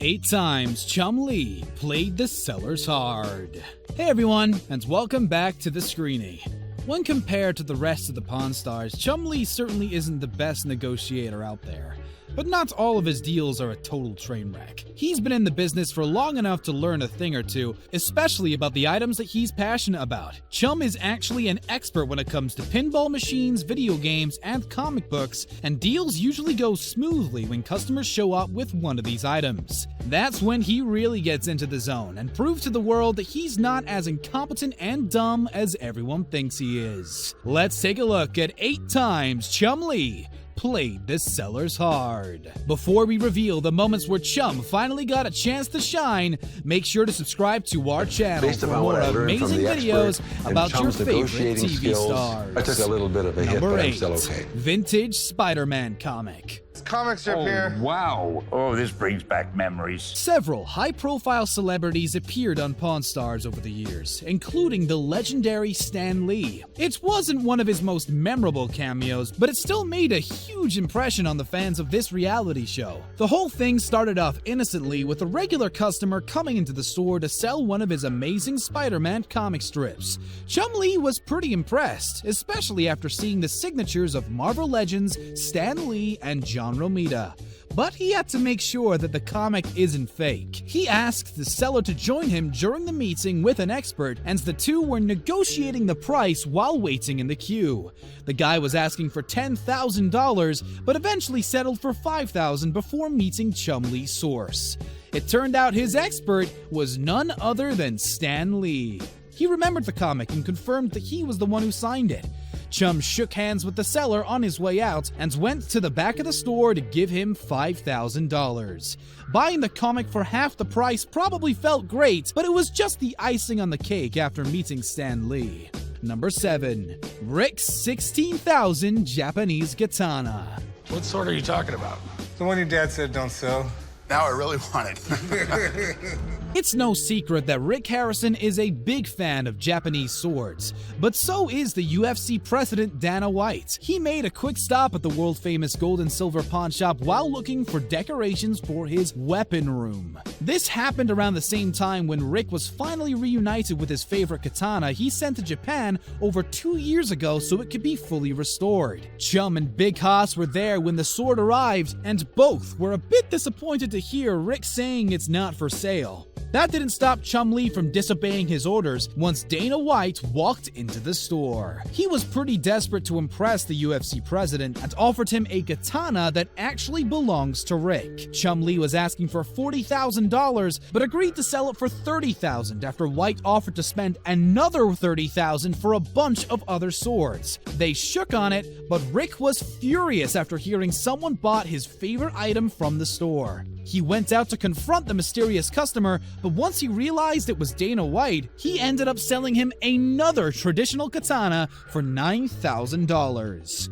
8 times Chumlee played the sellers hard. Hey everyone, and welcome back to the screening. When compared to the rest of the Pawn Stars, Chumlee certainly isn't the best negotiator out there. But not all of his deals are a total train wreck. He's been in the business for long enough to learn a thing or two, especially about the items that he's passionate about. Chum is actually an expert when it comes to pinball machines, video games, and comic books, and deals usually go smoothly when customers show up with one of these items. That's when he really gets into the zone and proves to the world that he's not as incompetent and dumb as everyone thinks he is. Let's take a look at 8 times Chumlee played the sellers hard. Before we reveal the moments where Chum finally got a chance to shine, make sure to subscribe to our channel for more amazing videos about your favorite TV stars. I took a little bit of a hit, but I'm still okay. Vintage Spider-Man comic. Comic strip here. Wow. Oh, this brings back memories. Several high-profile celebrities appeared on Pawn Stars over the years, including the legendary Stan Lee. It wasn't one of his most memorable cameos, but it still made a huge impression on the fans of this reality show. The whole thing started off innocently with a regular customer coming into the store to sell one of his amazing Spider-Man comic strips. Chumlee was pretty impressed, especially after seeing the signatures of Marvel legends Stan Lee and John Romita. But he had to make sure that the comic isn't fake. He asked the seller to join him during the meeting with an expert, and the two were negotiating the price while waiting in the queue. The guy was asking for $10,000, but eventually settled for $5,000 before meeting Chumlee's source. It turned out his expert was none other than Stan Lee. He remembered the comic and confirmed that he was the one who signed it. Chum shook hands with the seller on his way out and went to the back of the store to give him $5,000. Buying the comic for half the price probably felt great, but it was just the icing on the cake after meeting Stan Lee. Number 7. Rick's 16,000 Japanese katana. What sword are you talking about? The one your dad said don't sell. Now I really want it. It's no secret that Rick Harrison is a big fan of Japanese swords, but so is the UFC president Dana White. He made a quick stop at the world-famous gold and silver pawn shop while looking for decorations for his weapon room. This happened around the same time when Rick was finally reunited with his favorite katana he sent to Japan over 2 years ago so it could be fully restored. Chum and Big Hoss were there when the sword arrived, and both were a bit disappointed to hear Rick saying it's not for sale. That didn't stop Chumlee from disobeying his orders once Dana White walked into the store. He was pretty desperate to impress the UFC president and offered him a katana that actually belongs to Rick. Chumlee was asking for $40,000 but agreed to sell it for $30,000 after White offered to spend another $30,000 for a bunch of other swords. They shook on it, but Rick was furious after hearing someone bought his favorite item from the store. He went out to confront the mysterious customer, but once he realized it was Dana White, he ended up selling him another traditional katana for $9,000.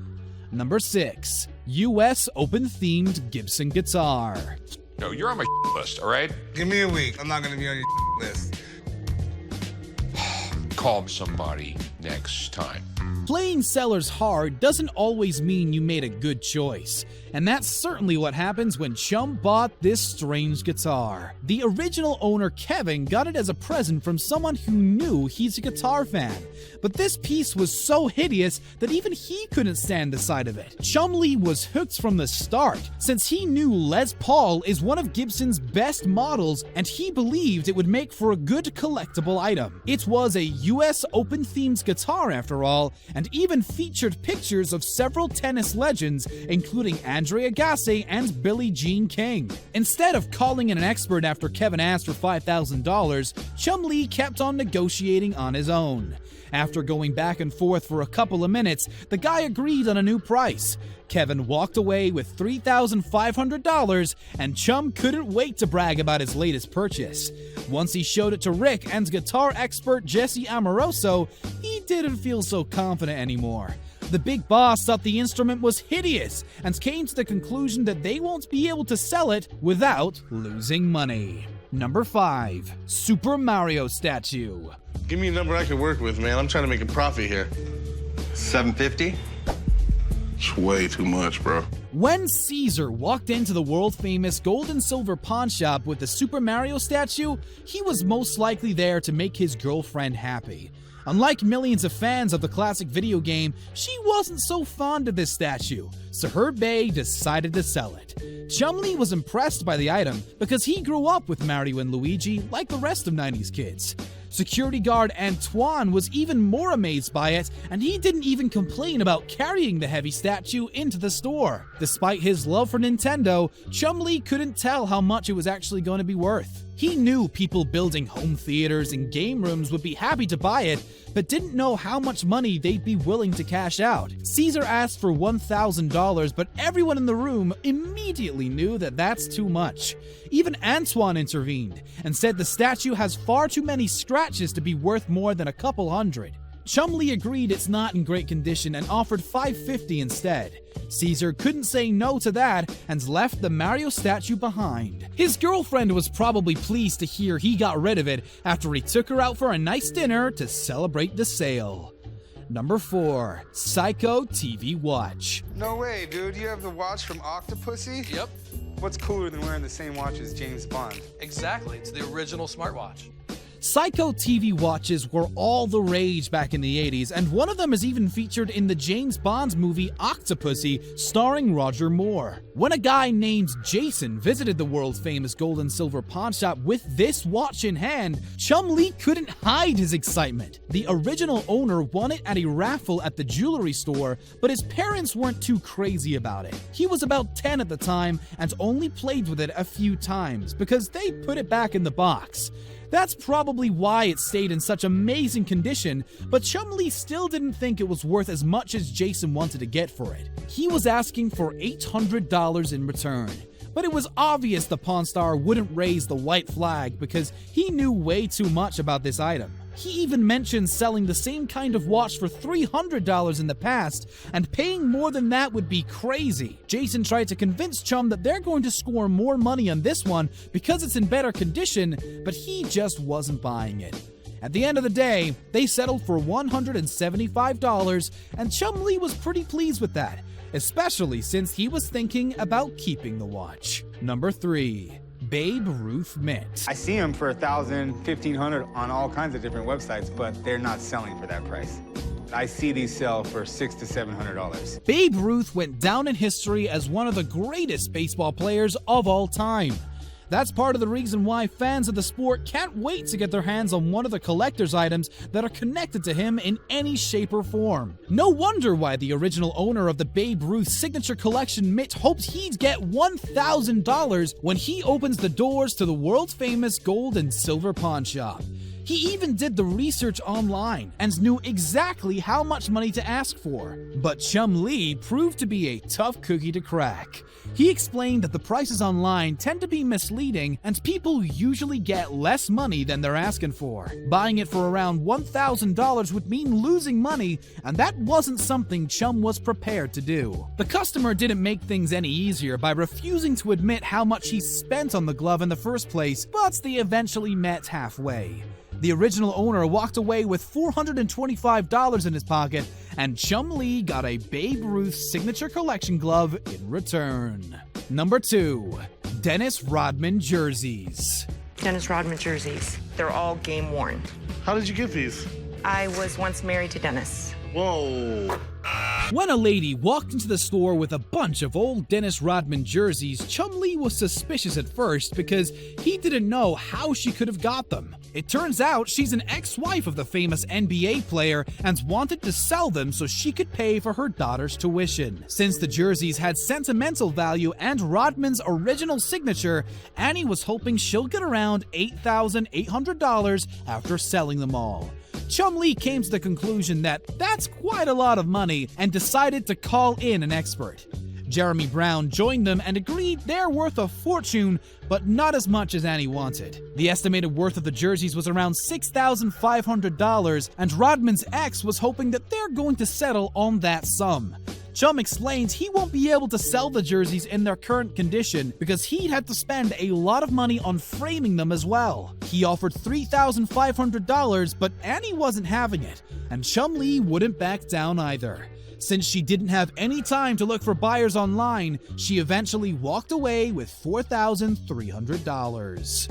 Number 6. US Open-themed Gibson guitar. No, you're on my list, all right? Give me a week. I'm not going to be on your list. Call somebody next time. Playing sellers hard doesn't always mean you made a good choice, and that's certainly what happens when Chum bought this strange guitar. The original owner, Kevin, got it as a present from someone who knew he's a guitar fan, but this piece was so hideous that even he couldn't stand the sight of it. Chumlee was hooked from the start, since he knew Les Paul is one of Gibson's best models, and he believed it would make for a good collectible item. It was a US Open-themed guitar after all, and even featured pictures of several tennis legends, including Andre Agassi and Billie Jean King. Instead of calling in an expert after Kevin asked for $5,000, Chumlee kept on negotiating on his own. After going back and forth for a couple of minutes, the guy agreed on a new price. Kevin walked away with $3,500, and Chum couldn't wait to brag about his latest purchase. Once he showed it to Rick and guitar expert Jesse Amoroso, he didn't feel so confident anymore. The big boss thought the instrument was hideous and came to the conclusion that they won't be able to sell it without losing money. Number 5. Super Mario statue. Give me a number I can work with, man. I'm trying to make a profit here. $750? It's way too much, bro. When Caesar walked into the world-famous gold and silver pawn shop with the Super Mario statue, he was most likely there to make his girlfriend happy. Unlike millions of fans of the classic video game, she wasn't so fond of this statue, so her bae decided to sell it. Chumlee was impressed by the item because he grew up with Mario and Luigi like the rest of 90s kids. Security guard Antoine was even more amazed by it, and he didn't even complain about carrying the heavy statue into the store. Despite his love for Nintendo, Chumlee couldn't tell how much it was actually going to be worth. He knew people building home theaters and game rooms would be happy to buy it, but didn't know how much money they'd be willing to cash out. Caesar asked for $1,000, but everyone in the room immediately knew that that's too much. Even Antoine intervened and said the statue has far too many scratches to be worth more than a couple hundred. Chumlee agreed it's not in great condition and offered $550 instead. Caesar couldn't say no to that and left the Mario statue behind. His girlfriend was probably pleased to hear he got rid of it after he took her out for a nice dinner to celebrate the sale. Number 4. Psycho TV Watch. No way, dude. You have the watch from Octopussy? Yep, What's cooler than wearing the same watch as James Bond? exactly. It's the original smartwatch. Psycho TV watches were all the rage back in the 80s, and one of them is even featured in the James Bond movie Octopussy, starring Roger Moore. When a guy named Jason visited the world's famous gold and silver pawn shop with this watch in hand, Chumlee couldn't hide his excitement. The original owner won it at a raffle at the jewelry store, but his parents weren't too crazy about it. He was about 10 at the time and only played with it a few times because they put it back in the box. That's probably why it stayed in such amazing condition, but Chumlee still didn't think it was worth as much as Jason wanted to get for it. He was asking for $800 in return. But it was obvious the Pawn Star wouldn't raise the white flag because he knew way too much about this item. He even mentioned selling the same kind of watch for $300 in the past, and paying more than that would be crazy. Jason tried to convince Chum that they're going to score more money on this one because it's in better condition, but he just wasn't buying it. At the end of the day, they settled for $175, and Chumlee was pretty pleased with that, especially since he was thinking about keeping the watch. Number 3. Babe Ruth MITT. I see them for $1,000, $1,500 on all kinds of different websites, but they're not selling for that price. I see these sell for $600 to $700. Babe Ruth went down in history as one of the greatest baseball players of all time. That's part of the reason why fans of the sport can't wait to get their hands on one of the collector's items that are connected to him in any shape or form. No wonder why the original owner of the Babe Ruth signature collection MITT hoped he'd get $1,000 when he opens the doors to the world-famous gold and silver pawn shop. He even did the research online and knew exactly how much money to ask for. But Chumlee proved to be a tough cookie to crack. He explained that the prices online tend to be misleading and people usually get less money than they're asking for. Buying it for around $1,000 would mean losing money, and that wasn't something Chum was prepared to do. The customer didn't make things any easier by refusing to admit how much he spent on the glove in the first place, but they eventually met halfway. The original owner walked away with $425 in his pocket, and Chumlee got a Babe Ruth signature collection glove in return. Number 2. Dennis Rodman jerseys. Dennis Rodman jerseys. They're all game worn. How did you get these? I was once married to Dennis. Whoa. When a lady walked into the store with a bunch of old Dennis Rodman jerseys, Chumlee was suspicious at first because he didn't know how she could have got them. It turns out she's an ex-wife of the famous NBA player and wanted to sell them so she could pay for her daughter's tuition. Since the jerseys had sentimental value and Rodman's original signature, Annie was hoping she'll get around $8,800 after selling them all. Chumlee came to the conclusion that that's quite a lot of money and decided to call in an expert. Jeremy Brown joined them and agreed they're worth a fortune, but not as much as Annie wanted. The estimated worth of the jerseys was around $6,500, and Rodman's ex was hoping that they're going to settle on that sum. Chum explains he won't be able to sell the jerseys in their current condition because he'd have to spend a lot of money on framing them as well. He offered $3,500, but Annie wasn't having it, and Chumlee wouldn't back down either. Since she didn't have any time to look for buyers online, she eventually walked away with $4,300.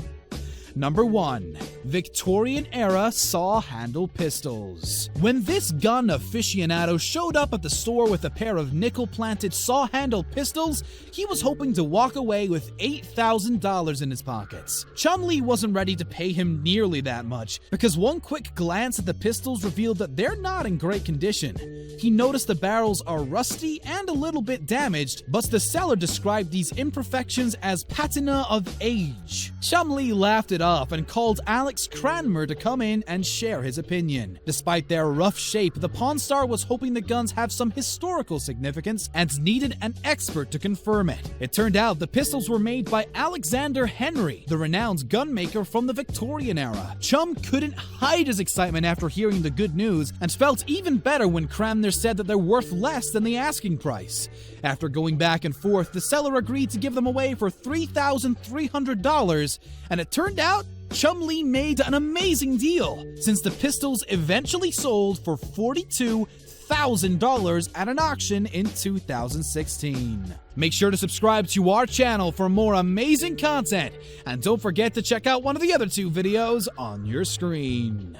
Number 1. Victorian-era saw-handle pistols. When this gun aficionado showed up at the store with a pair of nickel-planted saw-handle pistols, he was hoping to walk away with $8,000 in his pockets. Chumlee wasn't ready to pay him nearly that much, because one quick glance at the pistols revealed that they're not in great condition. He noticed the barrels are rusty and a little bit damaged, but the seller described these imperfections as patina of age. Chumlee laughed it off and called Alex Cranmer to come in and share his opinion. Despite their rough shape, the Pawn Star was hoping the guns have some historical significance and needed an expert to confirm it. It turned out the pistols were made by Alexander Henry, the renowned gunmaker from the Victorian era. Chum couldn't hide his excitement after hearing the good news and felt even better when Cranmer said that they're worth less than the asking price. After going back and forth, the seller agreed to give them away for $3,300, and it turned out Chumlee made an amazing deal, since the pistols eventually sold for $42,000 at an auction in 2016. Make sure to subscribe to our channel for more amazing content, and don't forget to check out one of the other 2 videos on your screen.